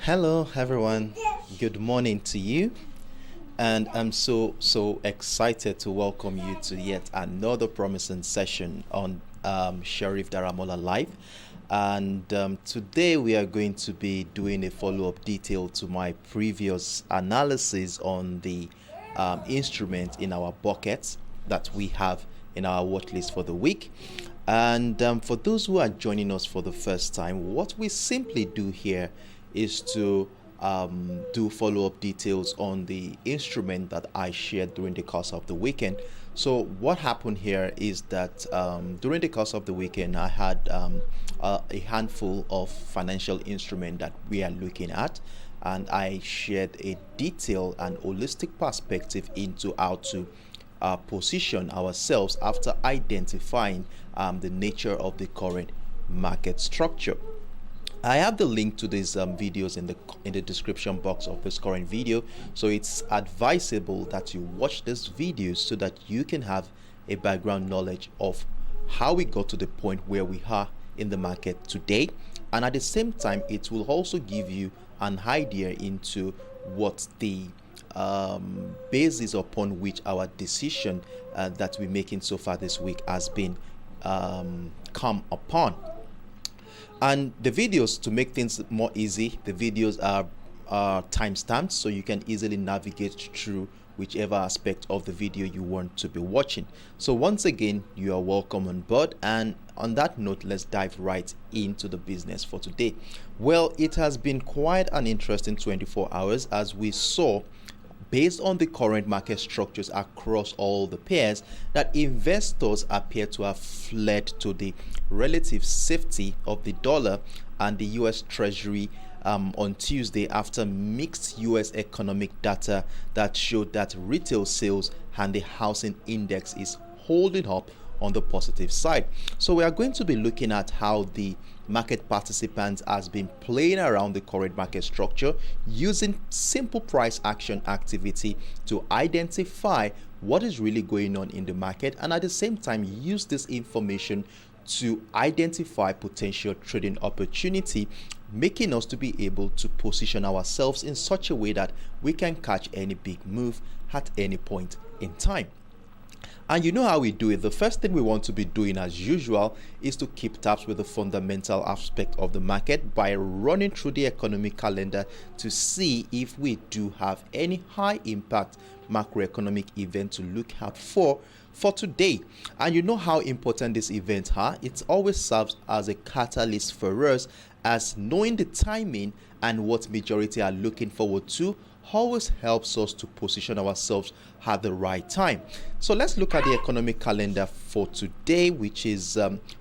Hello, everyone. Good morning to you. And I'm so excited to welcome you to yet another promising session on Sheriff Daramola Live. And today we are going to be doing a follow-up detail to my previous analysis on the instrument in our buckets that we have in our watch list for the week. And for those who are joining us for the first time, what we simply do here is to do follow-up details on the instrument that I shared during the course of the weekend. So what happened here is that during the course of the weekend, I had a handful of financial instruments that we are looking at, and I shared a detailed and holistic perspective into how to position ourselves after identifying the nature of the current market structure. I have the link to these videos in the description box of this current video, so it's advisable that you watch this video so that you can have a background knowledge of how we got to the point where we are in the market today, and at the same time it will also give you an idea into what the basis upon which our decision that we're making so far this week has been come upon. And the videos, to make things more easy, the videos are timestamped, so you can easily navigate through whichever aspect of the video you want to be watching. So once again, you are welcome on board, and on that note, let's dive right into the business for today. Well, it has been quite an interesting 24 hours as we saw, based on the current market structures across all the pairs, that investors appear to have fled to the relative safety of the dollar and the US Treasury on Tuesday after mixed US economic data that showed that retail sales and the housing index is holding up on the positive side. So we are going to be looking at how the market participants has been playing around the current market structure using simple price action activity to identify what is really going on in the market, and at the same time use this information to identify potential trading opportunity, making us to be able to position ourselves in such a way that we can catch any big move at any point in time. And you know how we do it. The first thing we want to be doing, as usual, is to keep tabs with the fundamental aspect of the market by running through the economic calendar to see if we do have any high impact macroeconomic event to look out for today. And you know how important these events are. It always serves as a catalyst for us, as knowing the timing and what majority are looking forward to always helps us to position ourselves at the right time. So let's look at the economic calendar for today, which is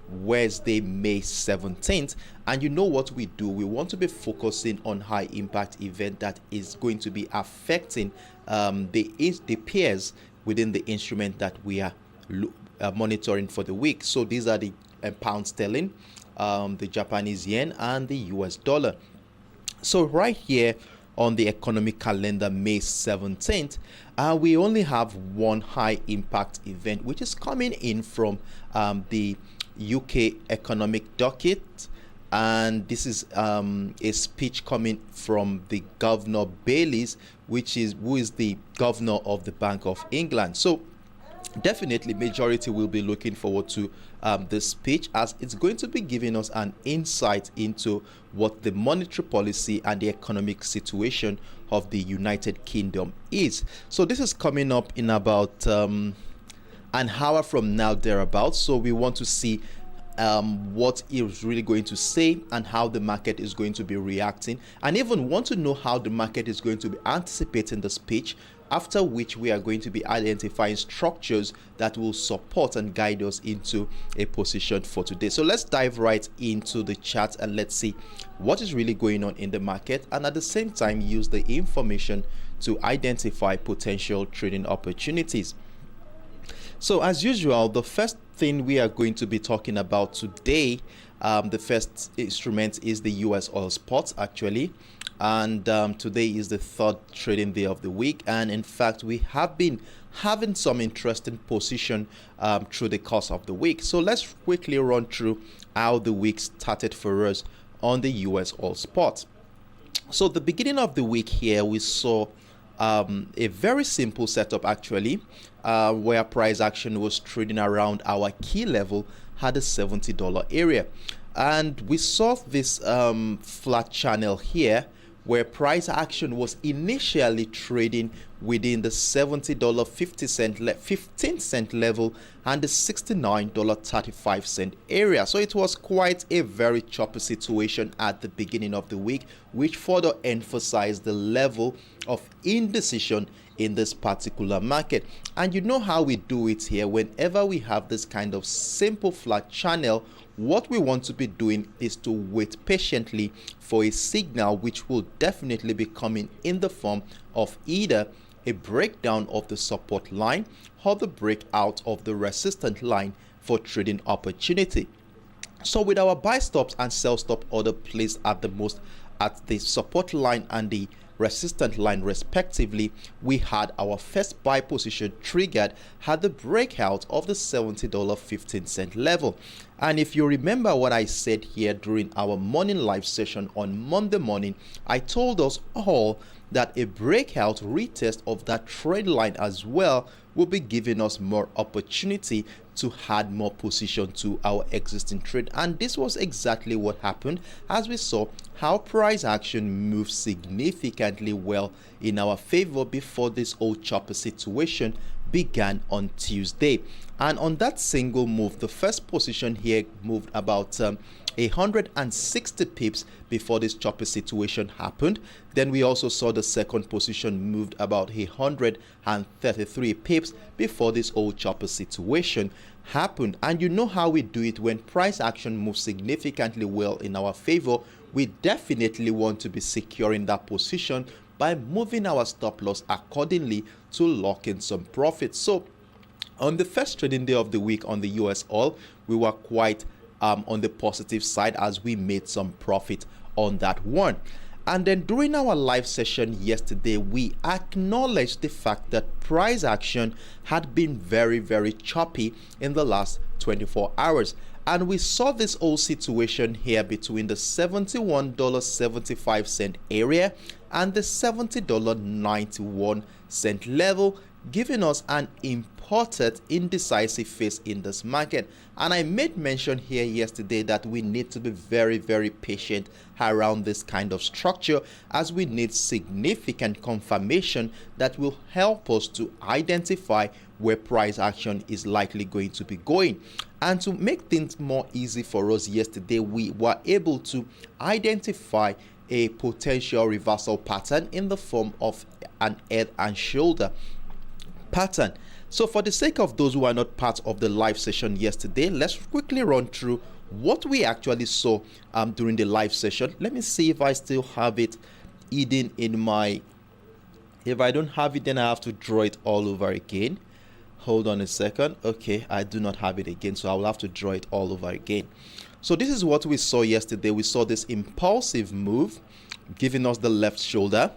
Wednesday, May 17th. And you know what we do? We want to be focusing on high impact event that is going to be affecting the pairs within the instrument that we are monitoring for the week. So these are the pound sterling, the Japanese yen, and the US dollar. So right here on the economic calendar, May 17th, we only have one high impact event, which is coming in from the UK economic docket. And this is a speech coming from the Governor Bayliss, who is the governor of the Bank of England. So definitely majority will be looking forward to this speech, as it's going to be giving us an insight into what the monetary policy and the economic situation of the United Kingdom is. So this is coming up in about an hour from now, thereabouts. So we want to see what he is really going to say and how the market is going to be reacting, and even want to know how the market is going to be anticipating the speech, after which we are going to be identifying structures that will support and guide us into a position for today. So let's dive right into the chart and let's see what is really going on in the market, and at the same time use the information to identify potential trading opportunities. So as usual, the first thing we are going to be talking about today, the first instrument is the US oil spot actually. And today is the third trading day of the week, and in fact we have been having some interesting position through the course of the week. So let's quickly run through how the week started for us on the US oil spot. So the beginning of the week here, we saw a very simple setup actually, where price action was trading around our key level at the $70 area, and we saw this flat channel here where price action was initially trading within the $70.15 level and the $69.35 area. So it was quite a very choppy situation at the beginning of the week, which further emphasized the level of indecision in this particular market. And you know how we do it here. Whenever we have this kind of simple flat channel, what we want to be doing is to wait patiently for a signal which will definitely be coming in the form of either a breakdown of the support line or the breakout of the resistance line for trading opportunity. So with our buy stops and sell stop order placed at the support line and the resistance line respectively, we had our first buy position triggered at the breakout of the $70.15 level. And if you remember what I said here during our morning live session on Monday morning, I told us all that a breakout retest of that trend line as well will be giving us more opportunity to add more position to our existing trade. And this was exactly what happened, as we saw how price action moved significantly well in our favor before this whole chopper situation began on Tuesday. And on that single move, the first position here moved about 160 pips before this choppy situation happened. Then we also saw the second position moved about 133 pips before this whole chopper situation happened. And you know how we do it. When price action moves significantly well in our favor, we definitely want to be securing that position by moving our stop loss accordingly to lock in some profits. So on the first trading day of the week on the US oil, we were quite on the positive side as we made some profit on that one. And then during our live session yesterday, we acknowledged the fact that price action had been very, very choppy in the last 24 hours. And we saw this whole situation here between the $71.75 area and the $70.91 level, giving us an important indecisive phase in this market. And I made mention here yesterday that we need to be very, very patient around this kind of structure, as we need significant confirmation that will help us to identify where price action is likely going to be going. And to make things more easy for us yesterday, we were able to identify a potential reversal pattern in the form of an head and shoulder pattern. So for the sake of those who are not part of the live session yesterday, let's quickly run through what we actually saw during the live session. Let me see if I still have it hidden in my... If I don't have it, then I have to draw it all over again. Hold on a second. Okay, I do not have it again, so I will have to draw it all over again. So this is what we saw yesterday. We saw this impulsive move giving us the left shoulder.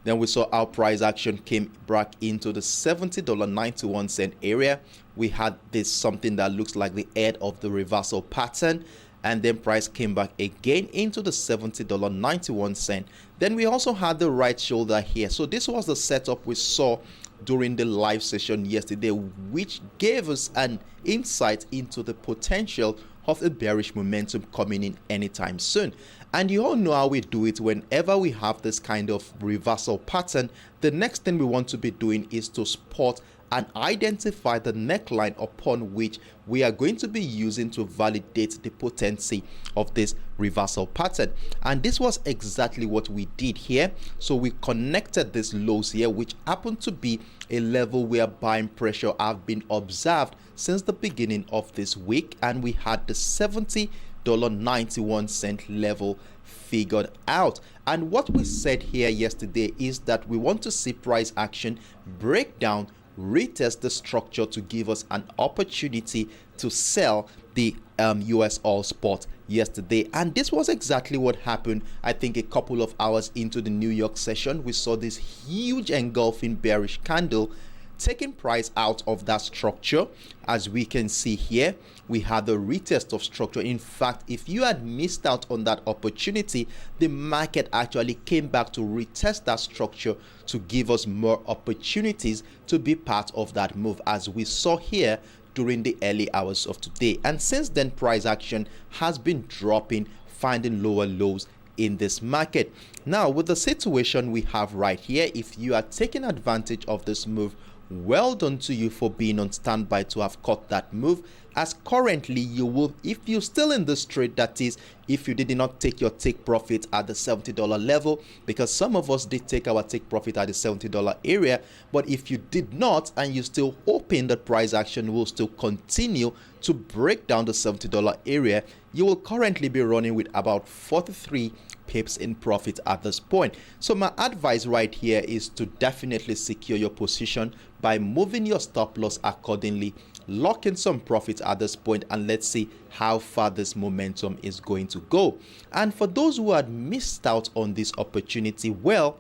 Then we saw how price action came back into the $70.91 area. We had this something that looks like the head of the reversal pattern. And then price came back again into the $70.91. Then we also had the right shoulder here. So this was the setup we saw during the live session yesterday, which gave us an insight into the potential of a bearish momentum coming in anytime soon. And you all know how we do it. Whenever we have this kind of reversal pattern, the next thing we want to be doing is to spot and identify the neckline upon which we are going to be using to validate the potency of this reversal pattern. And this was exactly what we did here. So we connected these lows here, which happened to be a level where buying pressure have been observed since the beginning of this week, and we had the $70.91 level figured out. And what we said here yesterday is that we want to see price action break down, retest the structure to give us an opportunity to sell the US oil spot yesterday. And this was exactly what happened. I think a couple of hours into the New York session, we saw this huge engulfing bearish candle taking price out of that structure. As we can see here, we had the retest of structure. In fact, if you had missed out on that opportunity, the market actually came back to retest that structure to give us more opportunities to be part of that move, as we saw here during the early hours of today. And since then, price action has been dropping, finding lower lows in this market. Now, with the situation we have right here, if you are taking advantage of this move, well done to you for being on standby to have caught that move, as currently you will, if you're still in this trade, that is, if you did not take your take profit at the $70 level, because some of us did take our take profit at the $70 area, but if you did not and you still hoping that price action will still continue to break down the $70 area, you will currently be running with about 43 pips in profit at this point. So my advice right here is to definitely secure your position by moving your stop loss accordingly, lock in some profits at this point, and let's see how far this momentum is going to go. And for those who had missed out on this opportunity, well,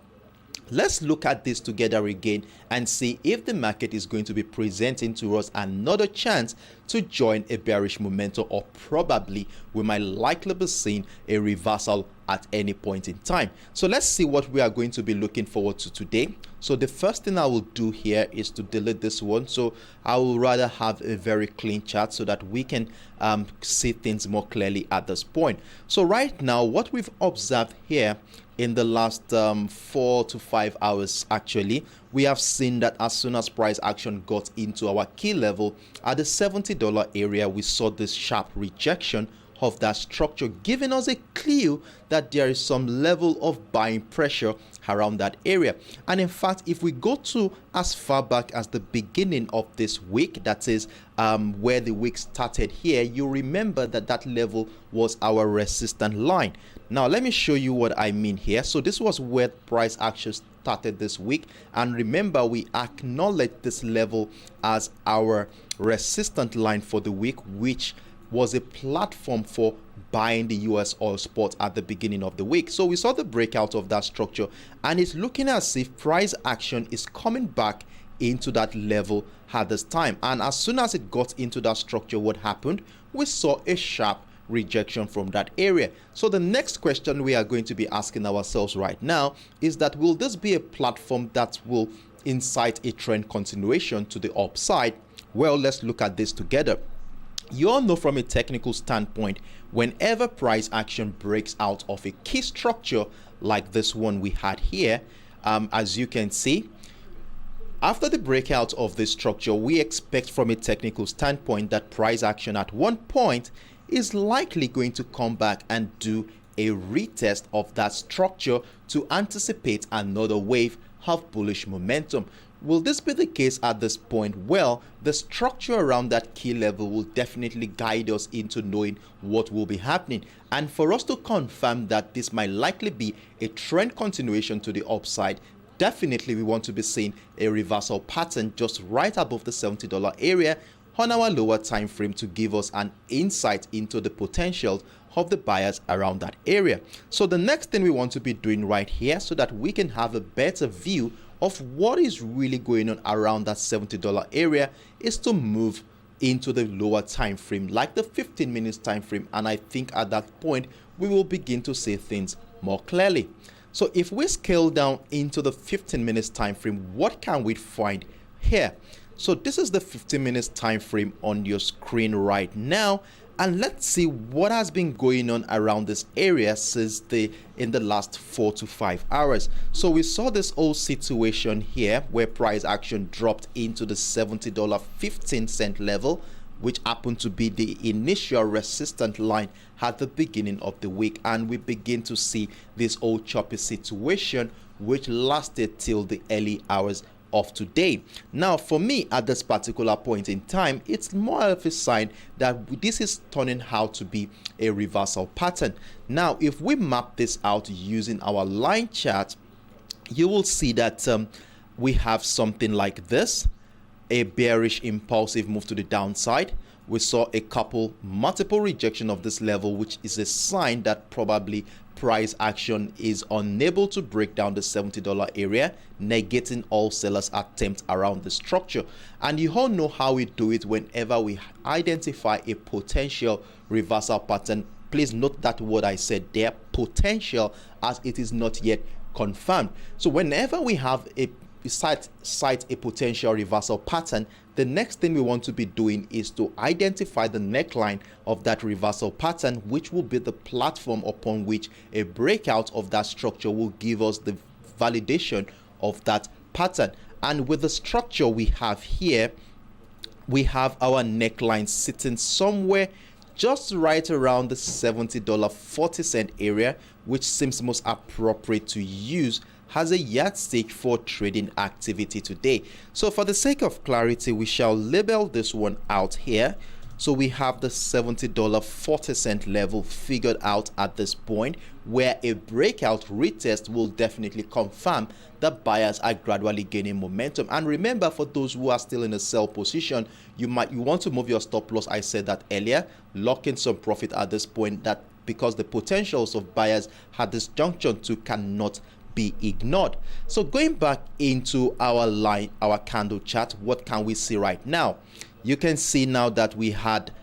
let's look at this together again and see if the market is going to be presenting to us another chance to join a bearish momentum, or probably we might likely be seeing a reversal at any point in time. So let's see what we are going to be looking forward to today. So the first thing I will do here is to delete this one. So I will rather have a very clean chart so that we can see things more clearly at this point. So right now, what we've observed here in the last 4 to 5 hours, actually, we have seen that as soon as price action got into our key level at the $70 area, we saw this sharp rejection of that structure, giving us a clue that there is some level of buying pressure around that area. And in fact, if we go to as far back as the beginning of this week, that is where the week started here, you remember that that level was our resistance line. Now let me show you what I mean here. So this was where price action started this week, and remember, we acknowledged this level as our resistance line for the week, which was a platform for buying the US oil spot at the beginning of the week. So we saw the breakout of that structure, and it's looking as if price action is coming back into that level at this time. And as soon as it got into that structure, what happened? We saw a sharp rejection from that area. So the next question we are going to be asking ourselves right now is that, will this be a platform that will incite a trend continuation to the upside? Well, let's look at this together. You all know from a technical standpoint, whenever price action breaks out of a key structure like this one we had here, as you can see, after the breakout of this structure, we expect from a technical standpoint that price action at one point is likely going to come back and do a retest of that structure to anticipate another wave of bullish momentum. Will this be the case at this point? Well, the structure around that key level will definitely guide us into knowing what will be happening. And for us to confirm that this might likely be a trend continuation to the upside, definitely we want to be seeing a reversal pattern just right above the $70 area on our lower time frame to give us an insight into the potential of the buyers around that area. So the next thing we want to be doing right here, so that we can have a better view of what is really going on around that $70 area, is to move into the lower time frame, like the 15 minutes time frame, and I think at that point we will begin to see things more clearly. So if we scale down into the 15 minutes time frame, what can we find here? So this is the 15 minutes time frame on your screen right now, and let's see what has been going on around this area since in the last 4 to 5 hours. So we saw this whole situation here where price action dropped into the $70.15 level, which happened to be the initial resistance line at the beginning of the week, and we begin to see this whole choppy situation which lasted till the early hours of today. Now for me, at this particular point in time, it's more of a sign that this is turning out to be a reversal pattern. Now if we map this out using our line chart, you will see that we have something like this, a bearish impulsive move to the downside. We saw multiple rejection of this level, which is a sign that probably price action is unable to break down the $70 area, negating all sellers' attempts around the structure. And you all know how we do it whenever we identify a potential reversal pattern. Please note that word I said there, potential, as it is not yet confirmed. So whenever we have a cite a potential reversal pattern, the next thing we want to be doing is to identify the neckline of that reversal pattern, which will be the platform upon which a breakout of that structure will give us the validation of that pattern. And with the structure we have here, we have our neckline sitting somewhere just right around the $70.40 area, which seems most appropriate to use as a yardstick for trading activity today. So for the sake of clarity, we shall label this one out here. So we have the $70.40 level figured out at this point, where a breakout retest will definitely confirm that buyers are gradually gaining momentum. And remember, for those who are still in a sell position, you want to move your stop loss. I said that earlier, lock in some profit at this point, that because the potentials of buyers at this junction too cannot be ignored. So going back into our candle chart, what can we see right now? You can see now that we had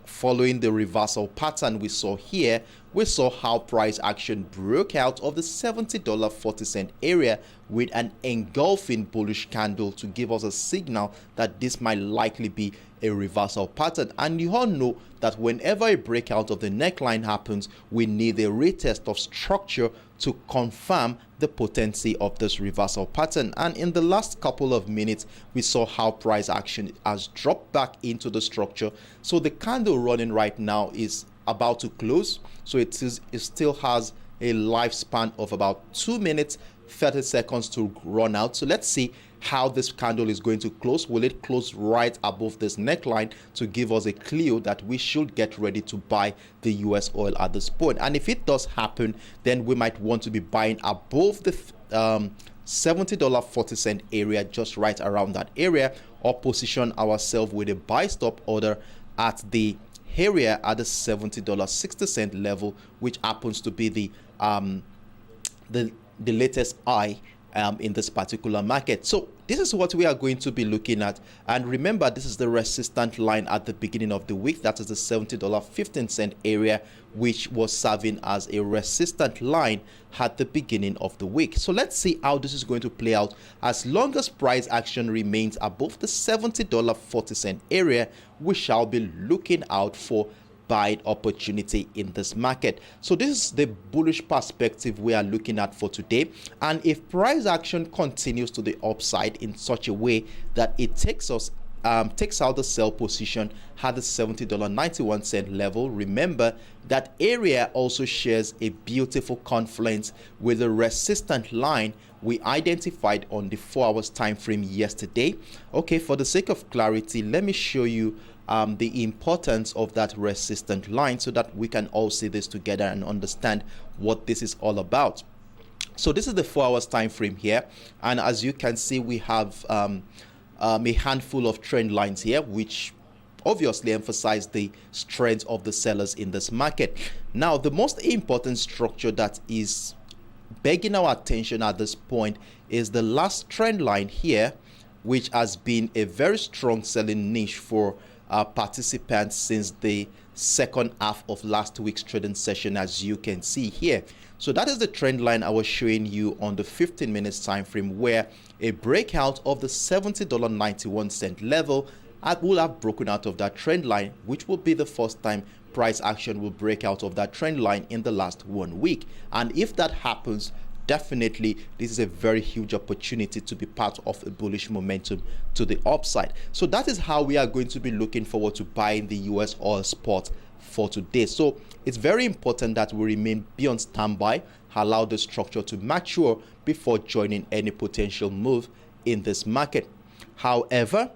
following the reversal pattern we saw here, we saw how price action broke out of the $70.40 area with an engulfing bullish candle to give us a signal that this might likely be a reversal pattern. And you all know that whenever a breakout of the neckline happens, we need a retest of structure to confirm the potency of this reversal pattern. And in the last couple of minutes, we saw how price action has dropped back into the structure. So the candle running right now is about to close. So it still has a lifespan of about 2 minutes 30 seconds to run out. So let's see how this candle is going to close. Will it close right above this neckline to give us a clue that we should get ready to buy the US oil at this point? And if it does happen, then we might want to be buying above the $70.40 area, just right around that area, or position ourselves with a buy stop order at the area at the $70.60 level, which happens to be the latest high in this particular market. So this is what we are going to be looking at. And remember, this is the resistant line at the beginning of the week. That is the $70.15 area, which was serving as a resistant line at the beginning of the week. So let's see how this is going to play out. As long as price action remains above the $70.40 area, we shall be looking out for buying opportunity in this market. So this is the bullish perspective we are looking at for today. And if price action continues to the upside in such a way that it takes out the sell position at the $70.91 level, remember that area also shares a beautiful confluence with the resistant line we identified on the 4 hours time frame yesterday. Okay, for the sake of clarity, let me show you the importance of that resistant line so that we can all see this together and understand what this is all about. So this is the 4 hours time frame here, and as you can see, we have a handful of trend lines here, which obviously emphasize the strength of the sellers in this market. Now, the most important structure that is begging our attention at this point is the last trend line here, which has been a very strong selling niche for participants since the second half of last week's trading session, as you can see here. So that is the trend line I was showing you on the 15 minutes time frame, where a breakout of the $70.91 level will have broken out of that trend line, which will be the first time price action will break out of that trend line in the last 1 week. And if that happens, definitely this is a very huge opportunity to be part of a bullish momentum to the upside. So that is how we are going to be looking forward to buying the US oil spot for today. So it's very important that we be on standby, allow the structure to mature before joining any potential move in this market. However,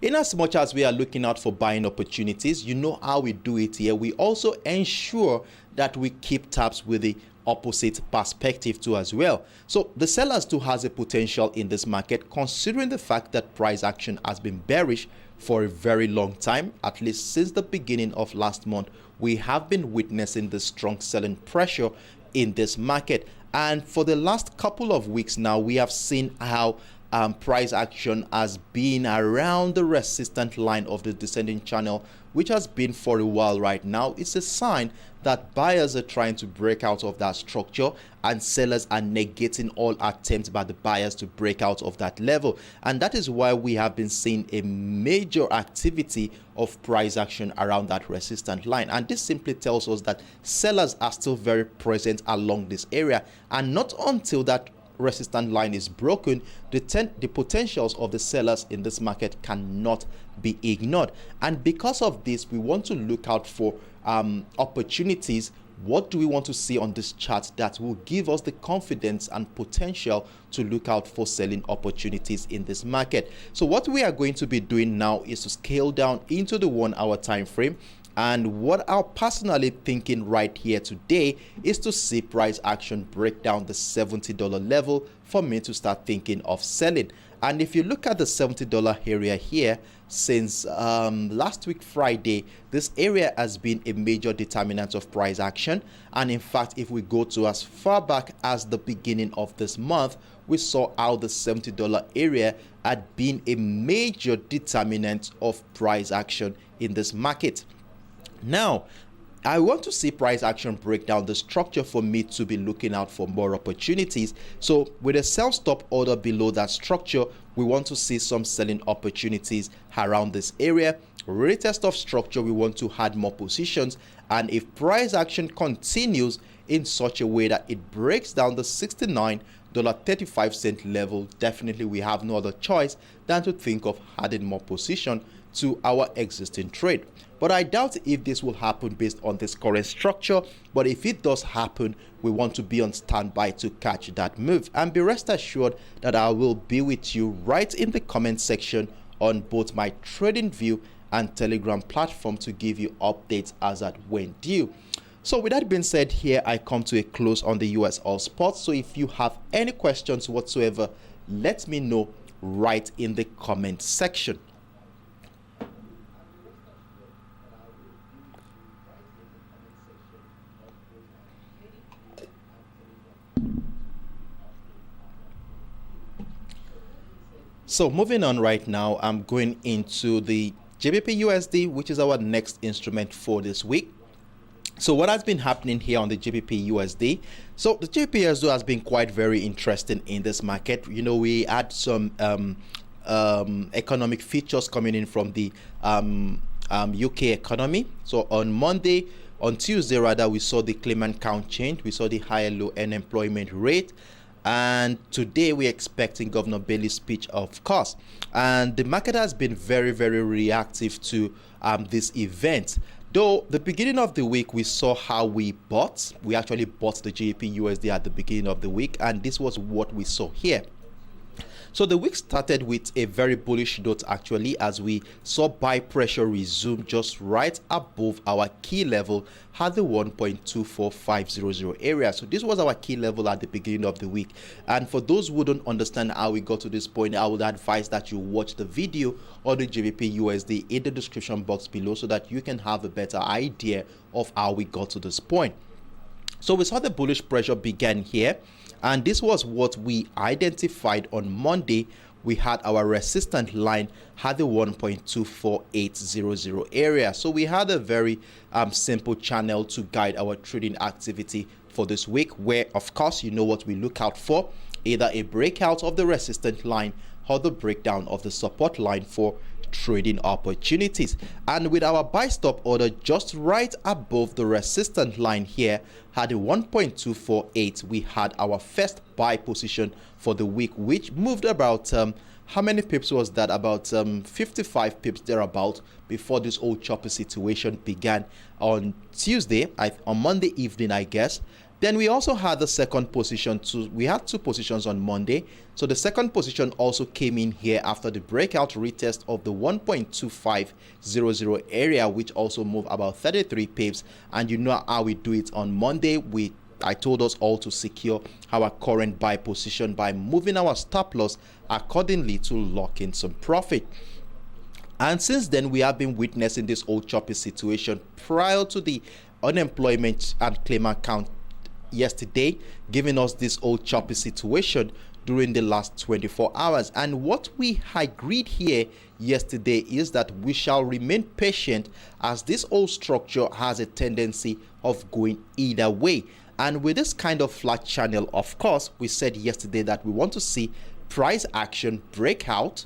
in as much as we are looking out for buying opportunities, you know how we do it here. We also ensure that we keep tabs with the opposite perspective too as well. So the sellers too has a potential in this market, considering the fact that price action has been bearish for a very long time. At least since the beginning of last month, we have been witnessing the strong selling pressure in this market. And for the last couple of weeks now, we have seen how price action has been around the resistance line of the descending channel, which has been for a while right now. It's a sign that buyers are trying to break out of that structure and sellers are negating all attempts by the buyers to break out of that level. And that is why we have been seeing a major activity of price action around that resistance line. And this simply tells us that sellers are still very present along this area, and not until that resistance line is broken, the potentials of the sellers in this market cannot be ignored. And because of this, we want to look out for opportunities. What do we want to see on this chart that will give us the confidence and potential to look out for selling opportunities in this market? So what we are going to be doing now is to scale down into the 1 hour time frame. And what I'm personally thinking right here today is to see price action break down the $70 level for me to start thinking of selling. And if you look at the $70 area here, since last week Friday, this area has been a major determinant of price action. And in fact, if we go to as far back as the beginning of this month, we saw how the $70 area had been a major determinant of price action in this market. Now, I want to see price action break down the structure for me to be looking out for more opportunities. So with a sell stop order below that structure, we want to see some selling opportunities around this area. Retest of structure, we want to add more positions. And if price action continues in such a way that it breaks down the $69.35 level, definitely we have no other choice than to think of adding more position to our existing trade. But I doubt if this will happen based on this current structure. But if it does happen, we want to be on standby to catch that move. And be rest assured that I will be with you right in the comment section on both my TradingView and Telegram platform to give you updates as at when due. So with that being said, here I come to a close on the US oil spot. So if you have any questions whatsoever, let me know right in the comment section. So moving on right now, I'm going into the GBPUSD, which is our next instrument for this week. So what has been happening here on the GBPUSD? So the GBPUSD has been quite very interesting in this market. You know, we had some economic features coming in from the UK economy. So on Tuesday rather, we saw the claimant count change. We saw the higher low unemployment rate. And today we're expecting Governor Bailey's speech, of course. And the market has been very, very reactive to this event. Though the beginning of the week, we saw how we bought. We actually bought the GBPUSD at the beginning of the week. And this was what we saw here. So the week started with a very bullish note actually, as we saw buy pressure resume just right above our key level at the 1.24500 area. So this was our key level at the beginning of the week. And for those who don't understand how we got to this point, I would advise that you watch the video on the GBPUSD in the description box below so that you can have a better idea of how we got to this point. So we saw the bullish pressure began here. And this was what we identified on Monday. We had our resistance line at the 1.24800 area. So we had a very simple channel to guide our trading activity for this week, where, of course, you know what we look out for: either a breakout of the resistance line or the breakdown of the support line for trading opportunities. And with our buy stop order just right above the resistance line here at the 1.248, we had our first buy position for the week, which moved about how many pips was that? About 55 pips thereabout, before this whole choppy situation began on Tuesday, on Monday evening, I guess. Then we also had the second position. We had two positions on Monday. So the second position also came in here after the breakout retest of the 1.2500 area, which also moved about 33 pips. And you know how we do it on Monday. We I told us all to secure our current buy position by moving our stop loss accordingly to lock in some profit. And since then, we have been witnessing this old choppy situation prior to the unemployment and claimant count yesterday, giving us this old choppy situation during the last 24 hours. And what we agreed here yesterday is that we shall remain patient, as this old structure has a tendency of going either way. And with this kind of flat channel, of course, we said yesterday that we want to see price action breakout,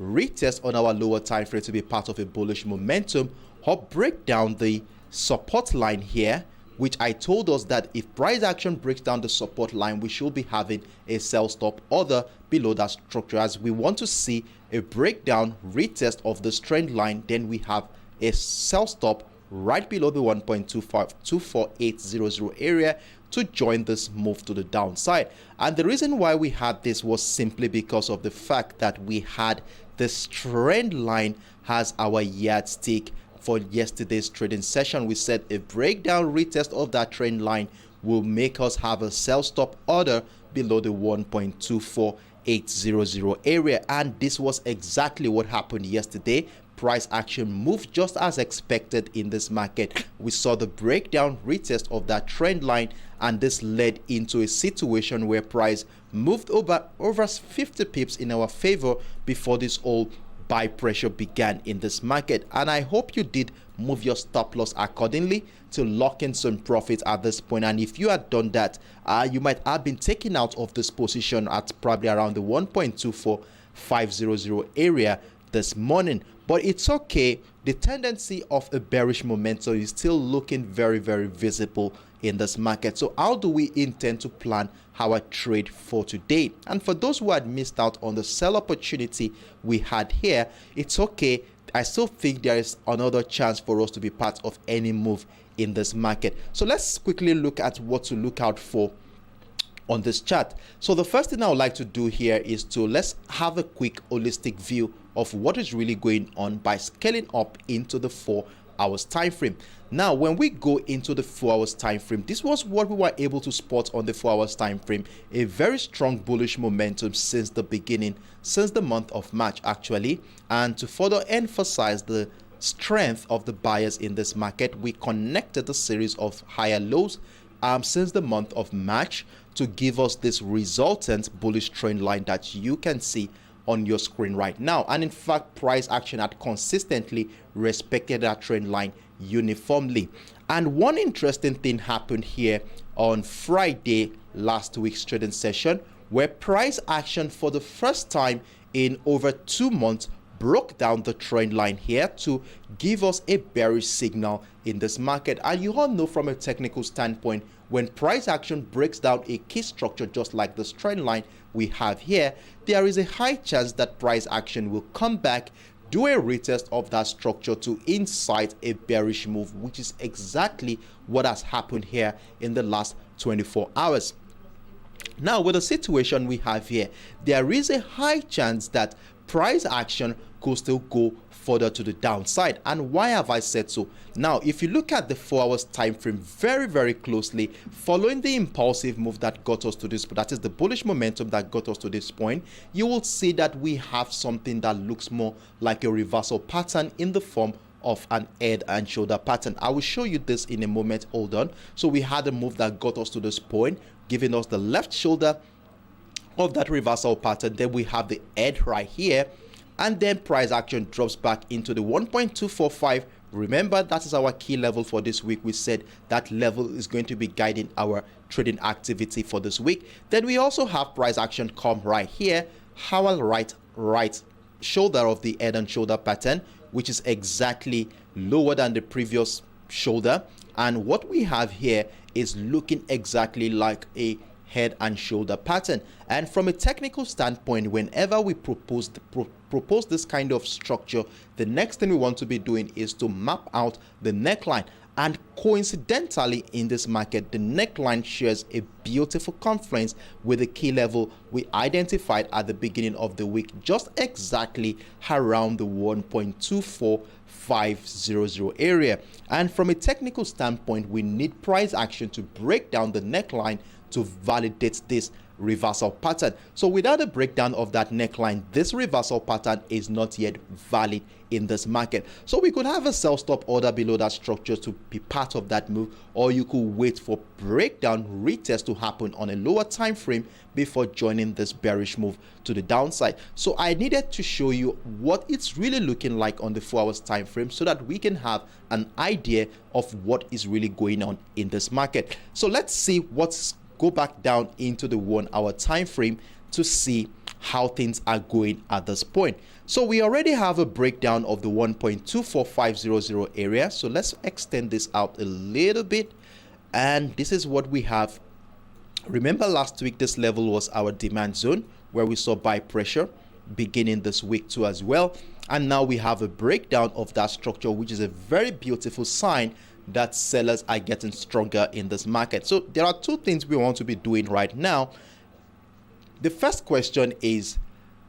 retest on our lower time frame to be part of a bullish momentum, or break down the support line here, which I told us that if price action breaks down the support line, we should be having a sell stop order below that structure. As we want to see a breakdown retest of this trend line, then we have a sell stop right below the 1.24800 area to join this move to the downside. And the reason why we had this was simply because of the fact that we had this trend line as our yardstick for yesterday's trading session. We said a breakdown retest of that trend line will make us have a sell stop order below the 1.24800 area, and this was exactly what happened yesterday. Price action moved just as expected in this market. We saw the breakdown retest of that trend line, and this led into a situation where price moved over 50 pips in our favor before this old buy pressure began in this market. And I hope you did move your stop loss accordingly to lock in some profits at this point. And if you had done that, you might have been taken out of this position at probably around the 1.24500 area this morning. But it's okay. The tendency of a bearish momentum is still looking very, very visible in this market. So how do we intend to plan our trade for today? And for those who had missed out on the sell opportunity we had here, it's okay. I still think there is another chance for us to be part of any move in this market. So let's quickly look at what to look out for on this chart. So the first thing I would like to do here is let's have a quick holistic view of what is really going on by scaling up into the 4 hours time frame. Now, when we go into the 4 hours time frame, this was what we were able to spot on the 4 hours time frame, a very strong bullish momentum since the beginning, since the month of March actually. And to further emphasize the strength of the buyers in this market, we connected a series of higher lows since the month of March to give us this resultant bullish trend line that you can see on your screen right now. And in fact, price action had consistently respected that trend line uniformly. And one interesting thing happened here on Friday, last week's trading session, where price action for the first time in over 2 months broke down the trend line here to give us a bearish signal in this market. And you all know from a technical standpoint, when price action breaks down a key structure just like this trend line we have here, there is a high chance that price action will come back, do a retest of that structure to incite a bearish move, which is exactly what has happened here in the last 24 hours. Now, with the situation we have here, there is a high chance that price action could still go further to the downside. And why have I said so? Now, if you look at the 4 hours time frame very, very closely, following the impulsive move that got us to this, that is the bullish momentum that got us to this point, you will see that we have something that looks more like a reversal pattern in the form of an head and shoulder pattern. I will show you this in a moment. Hold on. So we had a move that got us to this point, giving us the left shoulder of that reversal pattern. Then we have the head right here, and then price action drops back into the 1.245. Remember, that is our key level for this week. We said that level is going to be guiding our trading activity for this week. Then we also have price action come right here, our right shoulder of the head and shoulder pattern, which is exactly lower than the previous shoulder. And what we have here is looking exactly like a head and shoulder pattern. And from a technical standpoint, whenever we propose this kind of structure, the next thing we want to be doing is to map out the neckline. And coincidentally, in this market, the neckline shares a beautiful confluence with the key level we identified at the beginning of the week, just exactly around the 1.24500 area. And from a technical standpoint, we need price action to break down the neckline to validate this reversal pattern. So without a breakdown of that neckline, this reversal pattern is not yet valid in this market. So we could have a sell stop order below that structure to be part of that move, or you could wait for breakdown retest to happen on a lower time frame before joining this bearish move to the downside. So I needed to show you what it's really looking like on the 4 hours time frame so that we can have an idea of what is really going on in this market. So let's see go back down into the 1 hour time frame to see how things are going at this point. So we already have a breakdown of the 1.24500 area. So let's extend this out a little bit, and this is what we have. Remember last week this level was our demand zone where we saw buy pressure beginning this week too as well, and now we have a breakdown of that structure, which is a very beautiful sign that sellers are getting stronger in this market. So there are two things we want to be doing right now. The first question is,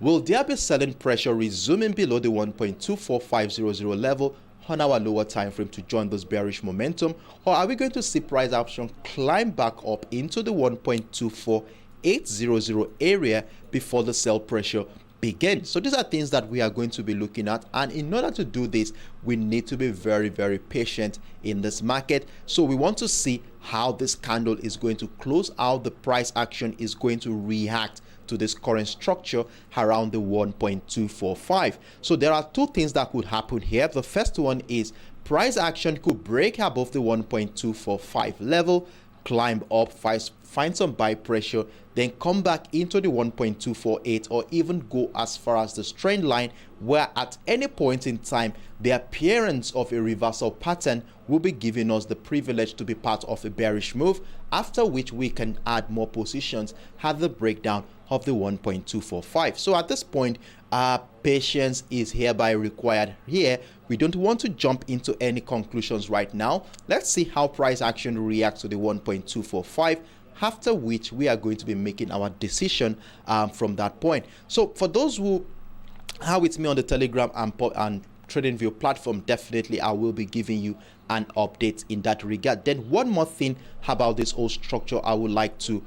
will there be selling pressure resuming below the 1.24500 level on our lower time frame to join this bearish momentum, or are we going to see price action climb back up into the 1.24800 area before the sell pressure begins? So these are things that we are going to be looking at, and in order to do this, we need to be very, very patient in this market. So we want to see how this candle is going to close out. The price action is going to react to this current structure around the 1.245. So there are two things that could happen here. The first one is price action could break above the 1.245 level, climb up, find some buy pressure, then come back into the 1.248, or even go as far as the trend line, where at any point in time the appearance of a reversal pattern will be giving us the privilege to be part of a bearish move, after which we can add more positions at the breakdown of the 1.245. So at this point, patience is hereby required here. We don't want to jump into any conclusions right now. Let's see how price action reacts to the 1.245, after which we are going to be making our decision from that point. So for those who are with me on the Telegram and TradingView platform, definitely I will be giving you an update in that regard. Then one more thing about this whole structure I would like to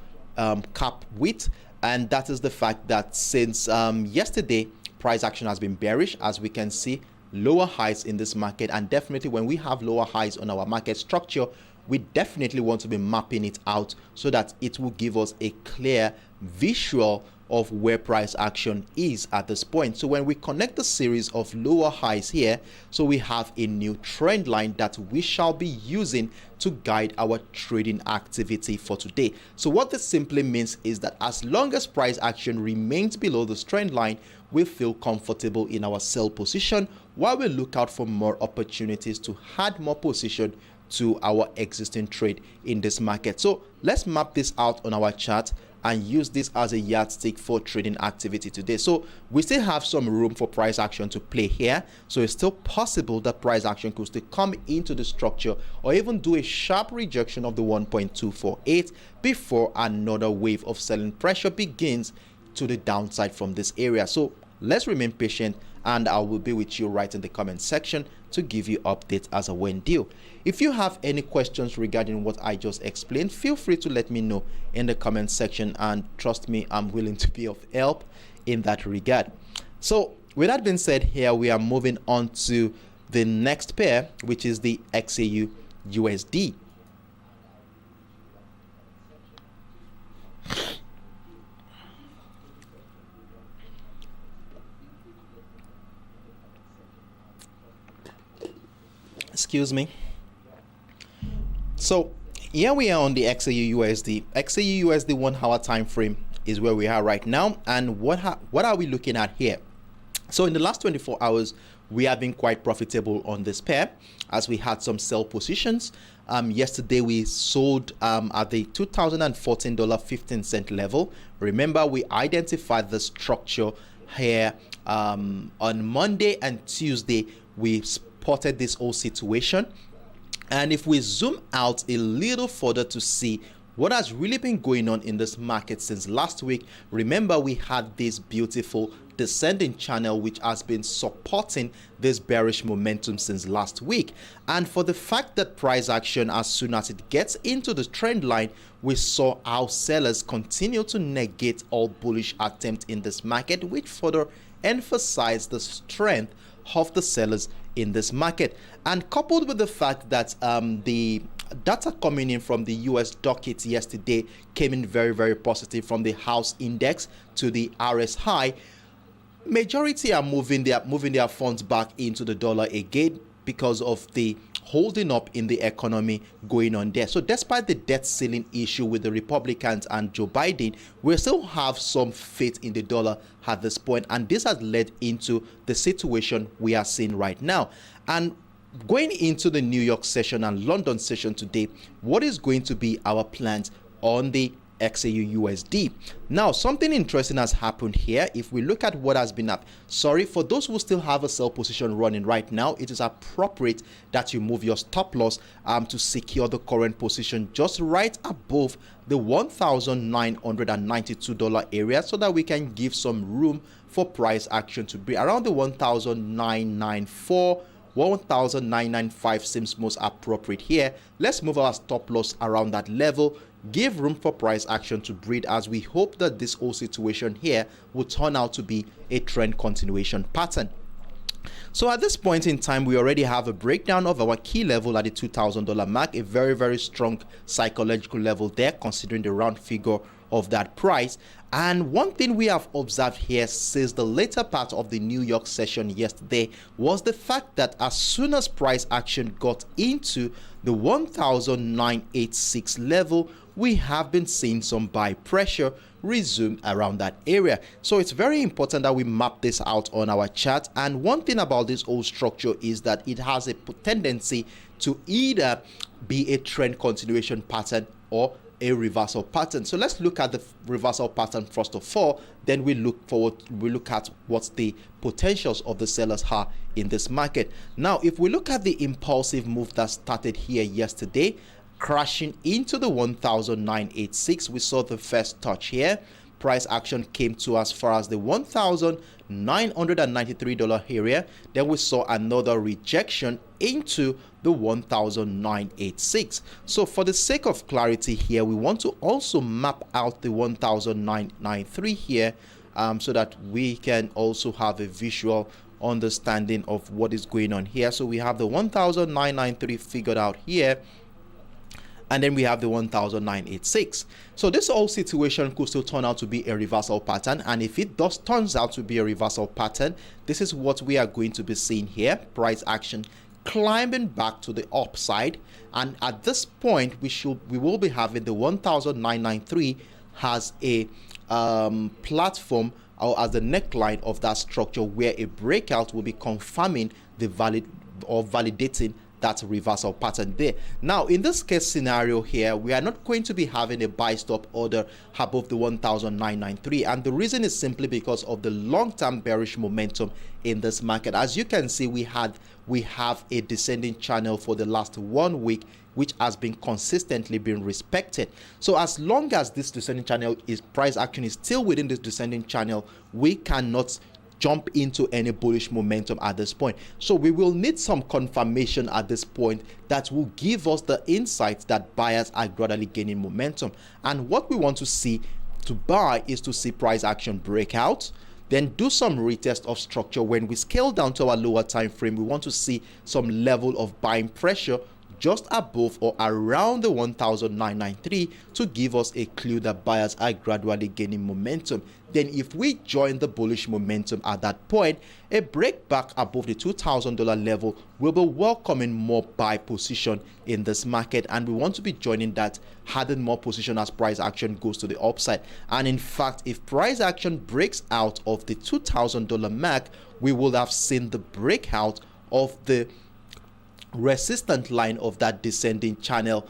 cap with, and that is the fact that since yesterday, price action has been bearish, as we can see, lower highs in this market. And definitely when we have lower highs on our market structure, we definitely want to be mapping it out so that it will give us a clear visual of where price action is at this point. So when we connect the series of lower highs here, so we have a new trend line that we shall be using to guide our trading activity for today. So what this simply means is that as long as price action remains below this trend line, we feel comfortable in our sell position, while we look out for more opportunities to add more position to our existing trade in this market. So let's map this out on our chart and use this as a yardstick for trading activity today. So we still have some room for price action to play here. So it's still possible that price action could still come into the structure or even do a sharp rejection of the 1.248 before another wave of selling pressure begins to the downside from this area. So let's remain patient, and I will be with you right in the comment section to give you updates as a when due. If you have any questions regarding what I just explained, feel free to let me know in the comment section, and trust me, I'm willing to be of help in that regard. So with that being said, here we are moving on to the next pair, which is the XAUUSD. Excuse me. So here we are on the XAUUSD. XAUUSD 1 hour time frame is where we are right now. And what are we looking at here? So in the last 24 hours, we have been quite profitable on this pair, as we had some sell positions. Yesterday we sold at the $2,014.15 level. Remember, we identified the structure here on Monday and Tuesday. We spotted this whole situation. And if we zoom out a little further to see what has really been going on in this market since last week, remember we had this beautiful descending channel which has been supporting this bearish momentum since last week. And for the fact that price action, as soon as it gets into the trend line, we saw how sellers continue to negate all bullish attempt in this market, which further emphasized the strength of the sellers in this market. And coupled with the fact that the data coming in from the US docket yesterday came in very, very positive, from the house index to the RSI, majority are moving their funds back into the dollar again because of the holding up in the economy going on there. So despite the debt ceiling issue with the Republicans and Joe Biden, we still have some faith in the dollar at this point, and this has led into the situation we are seeing right now. And going into the New York session and London session today, what is going to be our plans on the XAUUSD? Now, something interesting has happened here. If we look at what has been up, sorry, for those who still have a sell position running right now, it is appropriate that you move your stop loss to secure the current position just right above the $1,992 area, so that we can give some room for price action to be around the 1,994. 1,995 seems most appropriate here. Let's move our stop loss around that level, give room for price action to breathe, as we hope that this whole situation here will turn out to be a trend continuation pattern. So at this point in time, we already have a breakdown of our key level at the $2,000 mark, a very, very strong psychological level there, considering the round figure of that price. And one thing we have observed here since the later part of the New York session yesterday was the fact that as soon as price action got into the 1,986 level, we have been seeing some buy pressure resume around that area. So it's very important that we map this out on our chart. And one thing about this whole structure is that it has a tendency to either be a trend continuation pattern or a reversal pattern. So let's look at the reversal pattern first of all, then we look at what the potentials of the sellers are in this market. Now, if we look at the impulsive move that started here yesterday, crashing into the 1,986, we saw the first touch here. Price action came to as far as the $1,993 area. Then we saw another rejection into the 1,986. So for the sake of clarity here, we want to also map out the 1,993 here, so that we can also have a visual understanding of what is going on here. So we have the 1,993 figured out here, and then we have the 1,986. So this whole situation could still turn out to be a reversal pattern. And if it does turns out to be a reversal pattern, this is what we are going to be seeing here. Price action climbing back to the upside. And at this point, we will be having the 1,993 as a platform, or as the neckline of that structure, where a breakout will be confirming the validating that reversal pattern there. Now, in this case scenario here, we are not going to be having a buy stop order above the 1,993, and the reason is simply because of the long-term bearish momentum in this market. As you can see, we have a descending channel for the last 1 week, which has been consistently being respected. So as long as this descending channel price action is still within this descending channel, we cannot jump into any bullish momentum at this point. So we will need some confirmation at this point that will give us the insight that buyers are gradually gaining momentum. And what we want to see to buy is to see price action break out, then do some retest of structure. When we scale down to our lower time frame, we want to see some level of buying pressure just above or around the 1,993 to give us a clue that buyers are gradually gaining momentum. Then if we join the bullish momentum at that point, a break back above the $2,000 level will be welcoming more buy position in this market, and we want to be joining that, adding more position as price action goes to the upside. And in fact, if price action breaks out of the $2,000 mark, we will have seen the breakout of the resistant line of that descending channel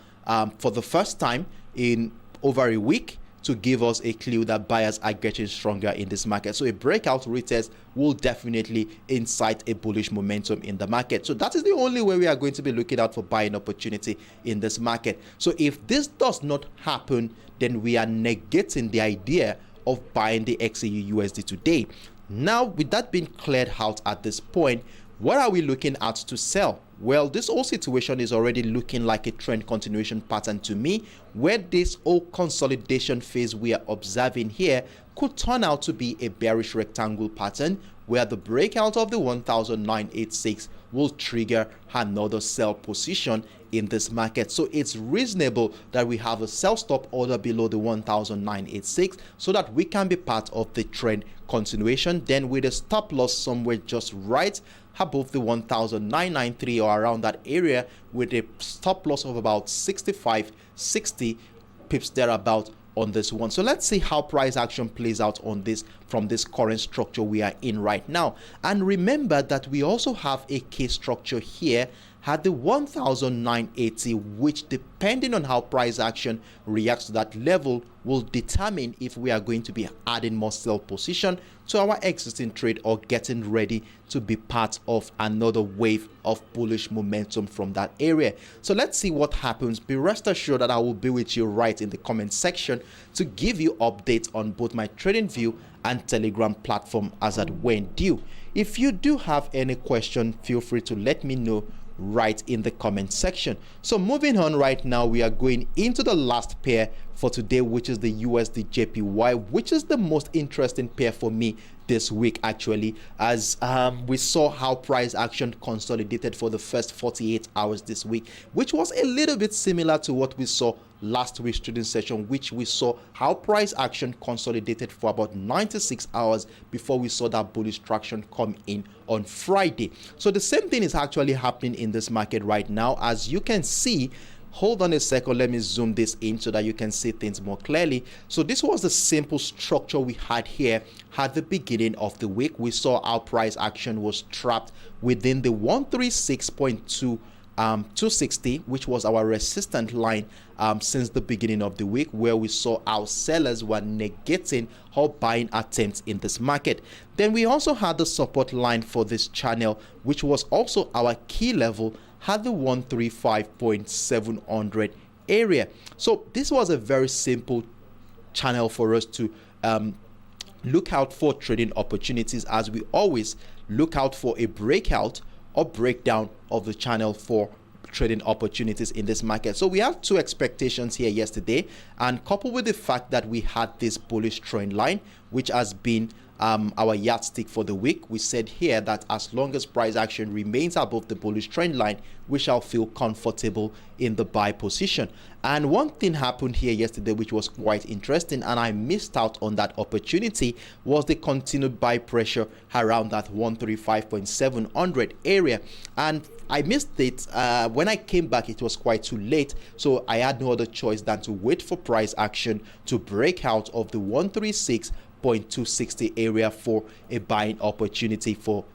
for the first time in over a week. to give us a clue that buyers are getting stronger in this market. So a breakout retest will definitely incite a bullish momentum in the market. So that is the only way we are going to be looking out for buying opportunity in this market. So if this does not happen, then we are negating the idea of buying the XAUUSD today. Now, with that being cleared out at this point, what are we looking at to sell? Well, this whole situation is already looking like a trend continuation pattern to me, where this whole consolidation phase we are observing here could turn out to be a bearish rectangle pattern, where the breakout of the 1986 will trigger another sell position in this market. So it's reasonable that we have a sell stop order below the 1986 so that we can be part of the trend continuation, then with a stop loss somewhere just right above the 1993 or around that area, with a stop loss of about 65-60 pips thereabout on this one. So let's see how price action plays out on this from this current structure we are in right now. And remember that we also have a key structure here at the 1980, which, depending on how price action reacts to that level, will determine if we are going to be adding more sell position to our existing trade or getting ready to be part of another wave of bullish momentum from that area. So let's see what happens. Be rest assured that I will be with you right in the comment section to give you updates on both my TradingView and Telegram platform as at when due. If you do have any question, feel free to let me know right in the comment section. So moving on, right now we are going into the last pair for today, which is the USDJPY, which is the most interesting pair for me this week, actually, as we saw how price action consolidated for the first 48 hours this week, which was a little bit similar to what we saw last week's trading session, which we saw how price action consolidated for about 96 hours before we saw that bullish traction come in on Friday. So the same thing is actually happening in this market right now. As you can see, hold on a second, let me zoom this in so that you can see things more clearly. So this was the simple structure we had here at the beginning of the week. We saw our price action was trapped within the 136.260, which was our resistant line since the beginning of the week, where we saw our sellers were negating our buying attempts in this market. Then we also had the support line for this channel, which was also our key level, had the 135.700 area. So this was a very simple channel for us to look out for trading opportunities, as we always look out for a breakout or breakdown of the channel for trading opportunities in this market. So we have two expectations here yesterday, and coupled with the fact that we had this bullish trend line, which has been our yardstick for the week. We said here that as long as price action remains above the bullish trend line, we shall feel comfortable in the buy position. And one thing happened here yesterday which was quite interesting, and I missed out on that opportunity, was the continued buy pressure around that 135.700 area. And I missed it. When I came back, it was quite too late, so I had no other choice than to wait for price action to break out of the 136.260 area for a buying opportunity for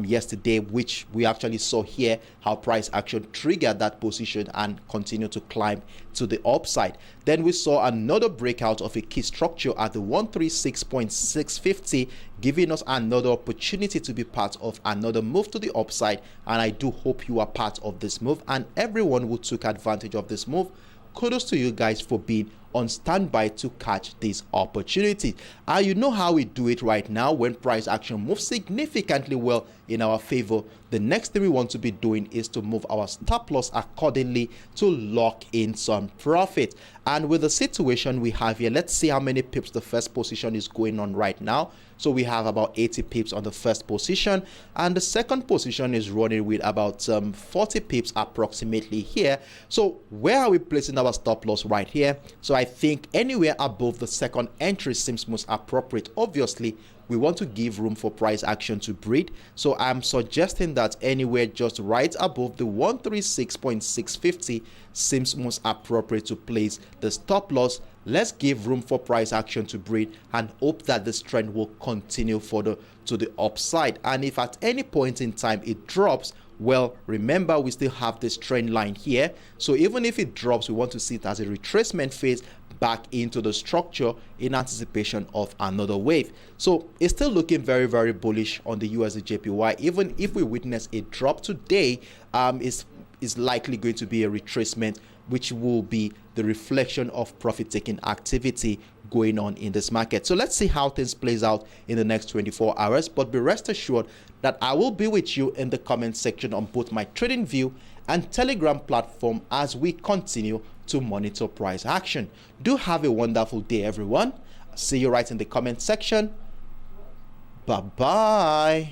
yesterday, which we actually saw here how price action triggered that position and continued to climb to the upside. Then we saw another breakout of a key structure at the 136.650, giving us another opportunity to be part of another move to the upside. And I do hope you are part of this move, and everyone who took advantage of this move, kudos to you guys for being on standby to catch this opportunity. And you know how we do it right now. When price action moves significantly well in our favor, the next thing we want to be doing is to move our stop loss accordingly to lock in some profit. And with the situation we have here, let's see how many pips the first position is going on right now. So we have about 80 pips on the first position, and the second position is running with about 40 pips approximately here. So where are we placing our stop loss? Right here. So I think anywhere above the second entry seems most appropriate. Obviously, we want to give room for price action to breathe, so I'm suggesting that anywhere just right above the 136.650 seems most appropriate to place the stop loss. Let's give room for price action to breathe and hope that this trend will continue further to the upside. And if at any point in time it drops, Well, remember, we still have this trend line here. So even if it drops, we want to see it as a retracement phase back into the structure in anticipation of another wave. So it's still looking very, very bullish on the USDJPY. Even if we witness a drop today, is likely going to be a retracement, which will be the reflection of profit-taking activity going on in this market. So let's see how things plays out in the next 24 hours. But be rest assured that I will be with you in the comment section on both my trading view and Telegram platform as we continue to monitor price action. Do have a wonderful day, everyone. See you right in the comment section. Bye-bye.